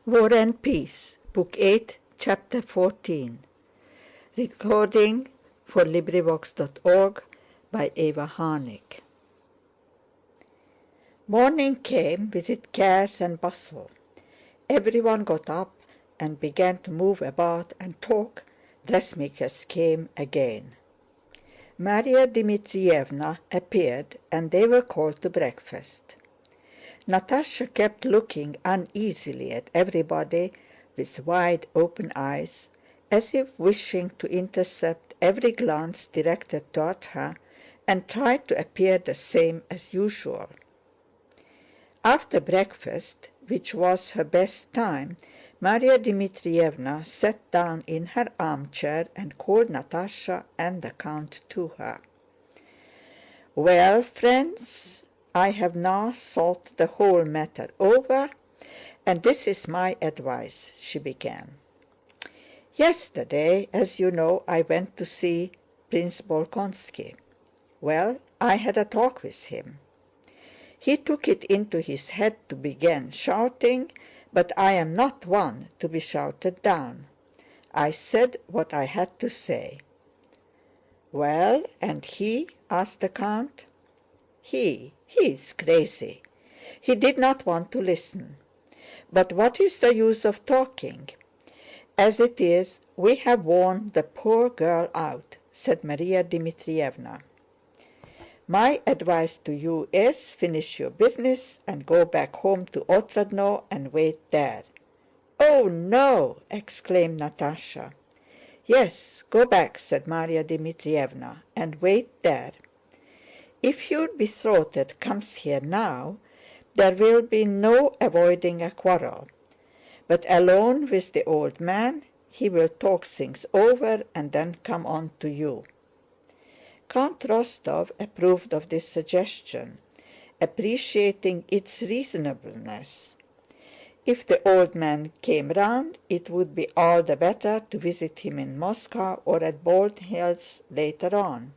War and Peace, Book 8, Chapter 14. Recording for LibriVox.org by Eva Harnick. Morning came with its cares and bustle. Everyone got up and began to move about and talk. Dressmakers came again. Maria Dmitrievna appeared and they were called to breakfast. Natásha kept looking uneasily at everybody with wide open eyes, as if wishing to intercept every glance directed toward her, and tried to appear the same as usual. After breakfast, which was her best time, Maria Dmitrievna sat down in her armchair and called Natásha and the count to her. "Well, friends, I have now thought the whole matter over, and this is my advice," she began. "Yesterday, as you know, I went to see Prince Bolkónski. Well, I had a talk with him. He took it into his head to begin shouting, but I am not one to be shouted down. I said what I had to say." "Well, and he?" asked the count. He is crazy. He did not want to listen. But what is the use of talking? As it is, we have worn the poor girl out," said Maria Dmitrievna. "My advice to you is, finish your business and go back home to Otrádnoe and wait there." "Oh, no!" exclaimed Natásha. "Yes, go back," said Maria Dmitrievna, "and wait there. If your betrothed comes here now, there will be no avoiding a quarrel, but alone with the old man he will talk things over and then come on to you." Count Rostóv approved of this suggestion, appreciating its reasonableness. If the old man came round, it would be all the better to visit him in Moscow or at Bald Hills later on,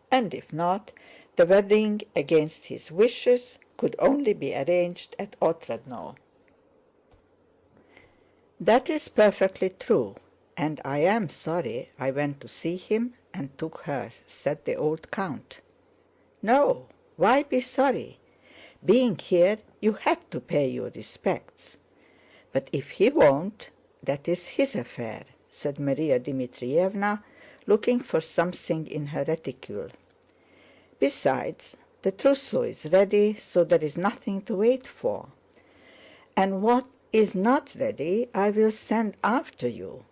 and if not, the wedding against his wishes could only be arranged at Otrádnoe. "That is perfectly true, and I am sorry I went to see him and took her," said the old count. "No, why be sorry? Being here, you had to pay your respects. But if he won't, that is his affair," said Maria Dmitrievna, looking for something in her reticule. "Besides, the trousseau is ready, so there is nothing to wait for. And what is not ready I will send after you.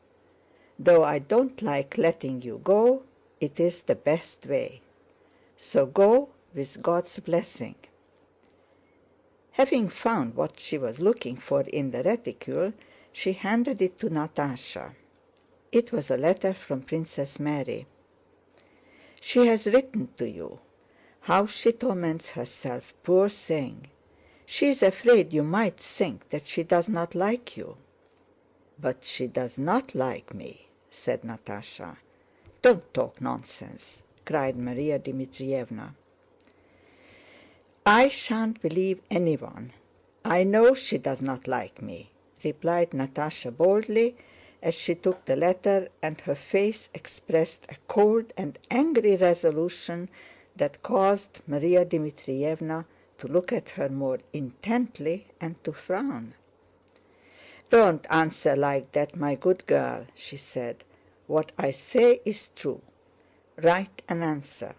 Though I don't like letting you go, it is the best way. So go with God's blessing." Having found what she was looking for in the reticule, she handed it to Natásha. It was a letter from Princess Mary. "She has written to you. How she torments herself, poor thing! She is afraid you might think that she does not like you." "But she does not like me," said Natásha. "Don't talk nonsense," cried Maria Dmitrievna. "I shan't believe anyone. I know she does not like me," replied Natásha boldly, as she took the letter, and her face expressed a cold and angry resolution that caused Maria Dmitrievna to look at her more intently and to frown. "Don't answer like that, my good girl," she said. "What I say is true. Write an answer."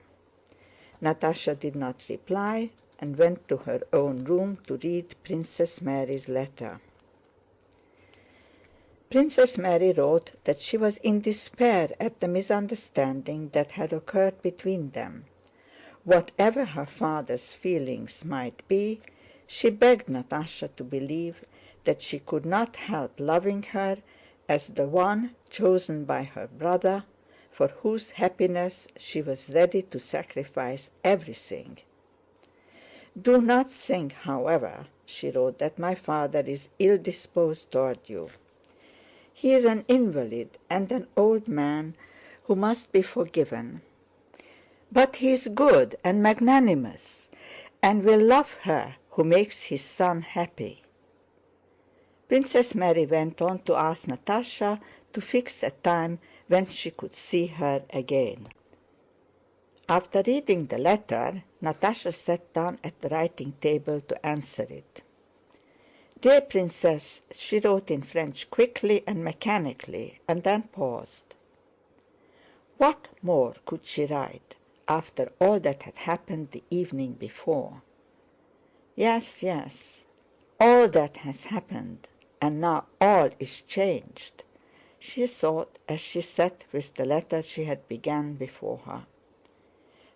Natásha did not reply and went to her own room to read Princess Mary's letter. Princess Mary wrote that she was in despair at the misunderstanding that had occurred between them. Whatever her father's feelings might be, she begged Natásha to believe that she could not help loving her as the one chosen by her brother, for whose happiness she was ready to sacrifice everything. "Do not think, however," she wrote, "that my father is ill-disposed toward you. He is an invalid and an old man who must be forgiven. But he is good and magnanimous, and will love her who makes his son happy. Princess Mary went on to ask Natásha to fix a time when she could see her again. After reading the letter, Natásha sat down at the writing table to answer it. "Dear Princess," she wrote in French quickly and mechanically, and then paused. What more could she write after all that had happened the evening before? Yes, yes, all that has happened, and now all is changed, she thought as she sat with the letter she had begun before her.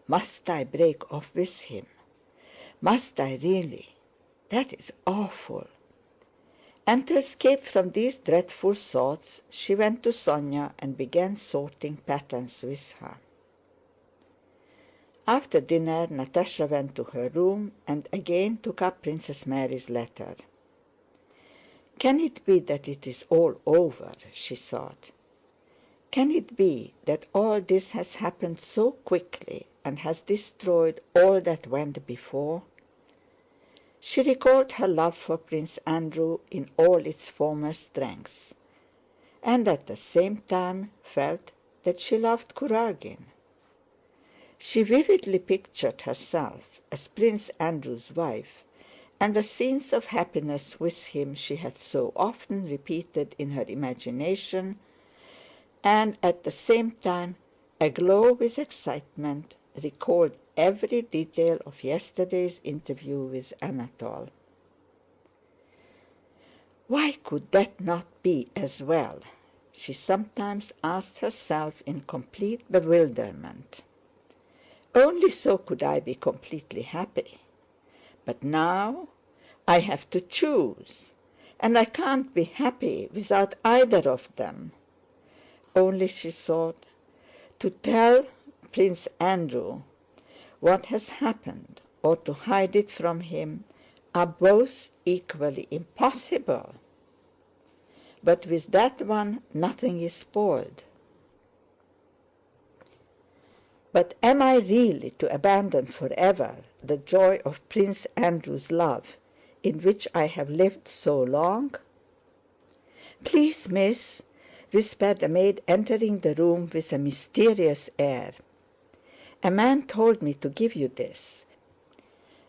Must I break off with him? Must I really? That is awful. And to escape from these dreadful thoughts, she went to Sónya and began sorting patterns with her. After dinner, Natásha went to her room and again took up Princess Mary's letter. Can it be that it is all over, she thought. Can it be that all this has happened so quickly and has destroyed all that went before? She recalled her love for Prince Andrew in all its former strength, and at the same time felt that she loved Kurágin. She vividly pictured herself as Prince Andrew's wife, and the scenes of happiness with him she had so often repeated in her imagination, and at the same time, aglow with excitement, recalled every detail of yesterday's interview with Anatole. Why could that not be as well? She sometimes asked herself in complete bewilderment. Only so could I be completely happy. But now I have to choose, and I can't be happy without either of them. Only, she thought, to tell Prince Andrew what has happened or to hide it from him are both equally impossible. But with that one nothing is spoiled. But am I really to abandon forever the joy of Prince Andrew's love, in which I have lived so long? Please, miss, whispered a maid entering the room with a mysterious air. A man told me to give you this.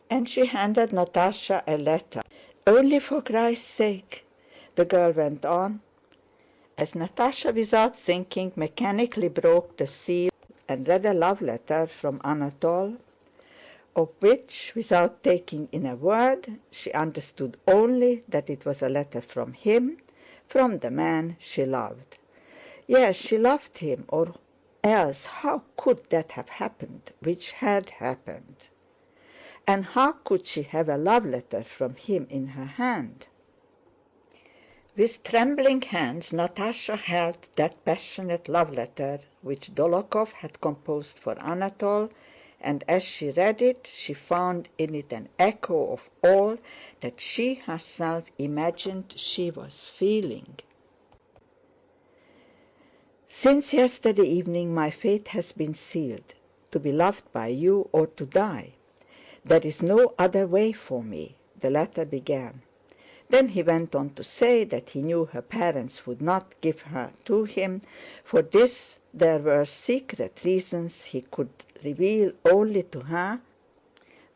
And she handed Natásha a letter. Only for Christ's sake, the girl went on, as Natásha, without thinking, mechanically broke the seal and read a love letter from Anatole, of which, without taking in a word, she understood only that it was a letter from him, from the man she loved. Yes, she loved him, or else how could that have happened which had happened? And how could she have a love letter from him in her hand? With trembling hands Natásha held that passionate love letter which Dólokhov had composed for Anatole, and as she read it she found in it an echo of all that she herself imagined she was feeling. Since yesterday evening my fate has been sealed, to be loved by you or to die. There is no other way for me, the letter began. Then he went on to say that he knew her parents would not give her to him. For this there were secret reasons he could reveal only to her,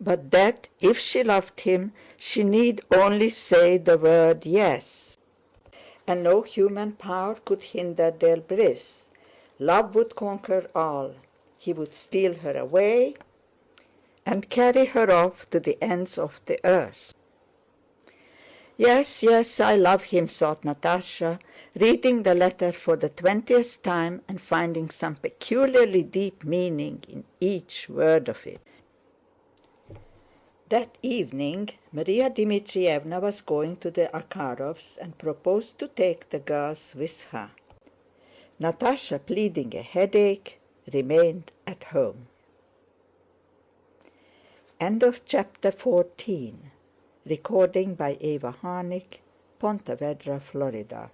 but that if she loved him she need only say the word yes, and no human power could hinder their bliss. Love would conquer all. He would steal her away and carry her off to the ends of the earth. Yes, yes, I love him, thought Natásha, reading the letter for the 20th time and finding some peculiarly deep meaning in each word of it. That evening Maria Dmitrievna was going to the Akharovs and proposed to take the girls with her. Natásha, pleading a headache, remained at home. End of chapter 14. Recording by Eva Harnick, Ponte Vedra, Florida.